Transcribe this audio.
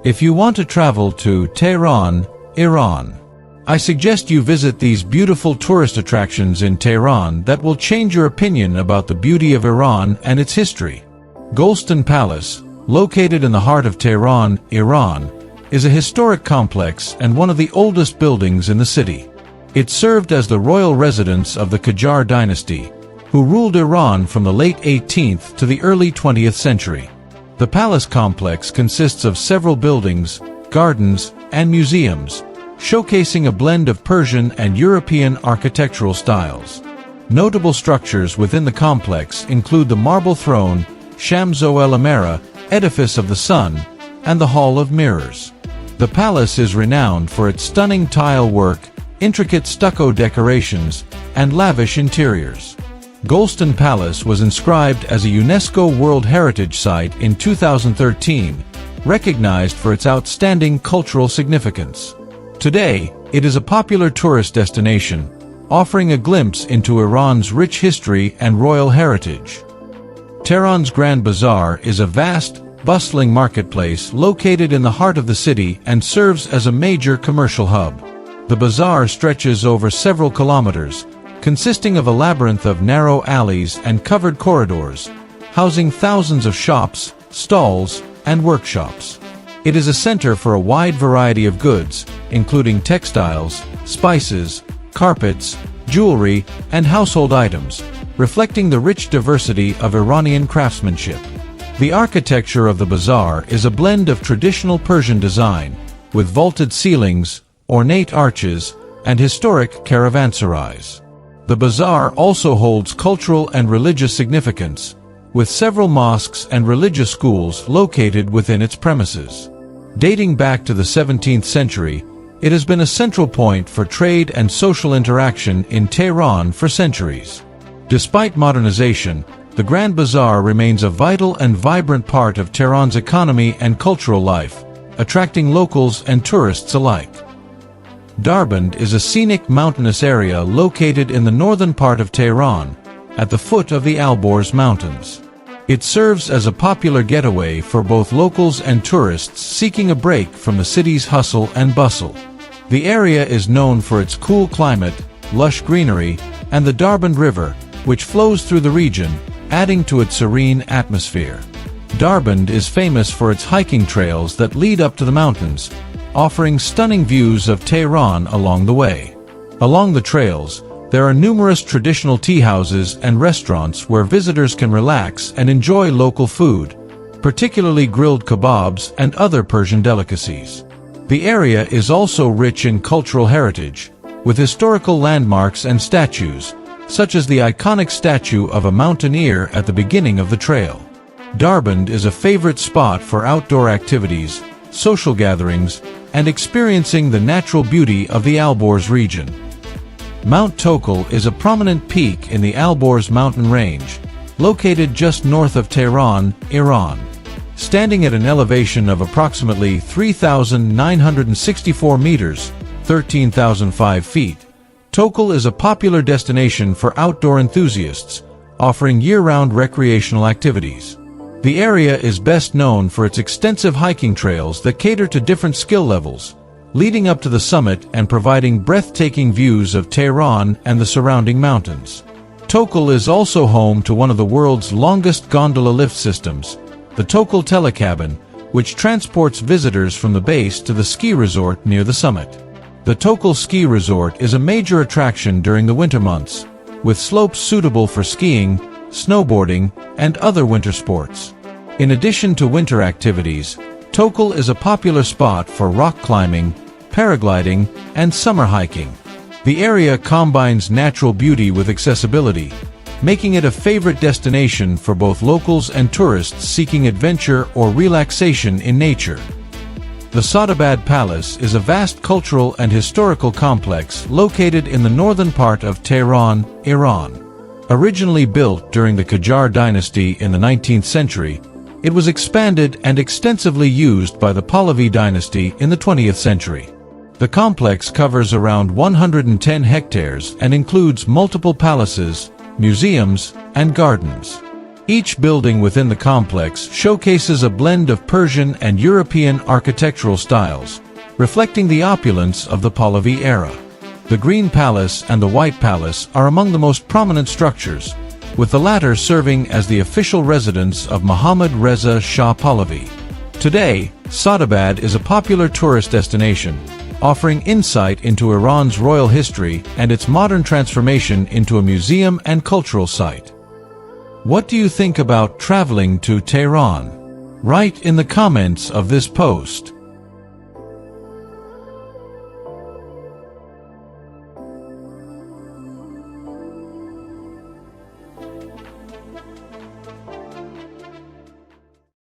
If you want to travel to Tehran, Iran, I suggest you visit these beautiful tourist attractions in Tehran that will change your opinion about the beauty of Iran and its history. Golestan Palace, located in the heart of Tehran, Iran, is a historic complex and one of the oldest buildings in the city. It served as the royal residence of the Qajar dynasty, who ruled Iran from the late 18th to the early 20th century. The palace complex consists of several buildings, gardens, and museums, showcasing a blend of Persian and European architectural styles. Notable structures within the complex include the marble throne, Shams el-Amara, edifice of the sun, and the Hall of Mirrors. The palace is renowned for its stunning tile work, intricate stucco decorations, and lavish interiors. Golestan Palace was inscribed as a UNESCO World Heritage Site in 2013, recognized for its outstanding cultural significance. Today, it is a popular tourist destination, offering a glimpse into Iran's rich history and royal heritage. Tehran's Grand Bazaar is a vast, bustling marketplace located in the heart of the city and serves as a major commercial hub. The bazaar stretches over several kilometers, consisting of a labyrinth of narrow alleys and covered corridors, housing thousands of shops, stalls, and workshops. It is a center for a wide variety of goods, including textiles, spices, carpets, jewelry, and household items, reflecting the rich diversity of Iranian craftsmanship. The architecture of the bazaar is a blend of traditional Persian design, with vaulted ceilings, ornate arches, and historic caravanserais. The bazaar also holds cultural and religious significance, with several mosques and religious schools located within its premises. Dating back to the 17th century, it has been a central point for trade and social interaction in Tehran for centuries. Despite modernization, the Grand Bazaar remains a vital and vibrant part of Tehran's economy and cultural life, attracting locals and tourists alike. Darband is a scenic mountainous area located in the northern part of Tehran, at the foot of the Alborz Mountains. It serves as a popular getaway for both locals and tourists seeking a break from the city's hustle and bustle. The area is known for its cool climate, lush greenery, and the Darband River, which flows through the region, adding to its serene atmosphere. Darband is famous for its hiking trails that lead up to the mountains, offering stunning views of Tehran along the way. Along the trails, there are numerous traditional tea houses and restaurants where visitors can relax and enjoy local food, particularly grilled kebabs and other Persian delicacies. The area is also rich in cultural heritage, with historical landmarks and statues, such as the iconic statue of a mountaineer at the beginning of the trail. Darband is a favorite spot for outdoor activities, social gatherings, and experiencing the natural beauty of the Alborz region. Mount Tokal is a prominent peak in the Alborz mountain range, located just north of Tehran, Iran. Standing at an elevation of approximately 3,964 meters, 13,005 feet, Tokal is a popular destination for outdoor enthusiasts, offering year-round recreational activities. The area is best known for its extensive hiking trails that cater to different skill levels, leading up to the summit and providing breathtaking views of Tehran and the surrounding mountains. Tokal is also home to one of the world's longest gondola lift systems, the Tokal Telecabin, which transports visitors from the base to the ski resort near the summit. The Tokal Ski Resort is a major attraction during the winter months, with slopes suitable for skiing, snowboarding, and other winter sports. In addition to winter activities, Tokal is a popular spot for rock climbing, paragliding, and summer hiking. The area combines natural beauty with accessibility, making it a favorite destination for both locals and tourists seeking adventure or relaxation in nature. The Sadabad Palace is a vast cultural and historical complex located in the northern part of Tehran, Iran. Originally built during the Qajar dynasty in the 19th century, it was expanded and extensively used by the Pahlavi dynasty in the 20th century. The complex covers around 110 hectares and includes multiple palaces, museums, and gardens. Each building within the complex showcases a blend of Persian and European architectural styles, reflecting the opulence of the Pahlavi era. The Green Palace and the White Palace are among the most prominent structures, with the latter serving as the official residence of Mohammad Reza Shah Pahlavi. Today, Saadabad is a popular tourist destination, offering insight into Iran's royal history and its modern transformation into a museum and cultural site. What do you think about traveling to Tehran? Write in the comments of this post.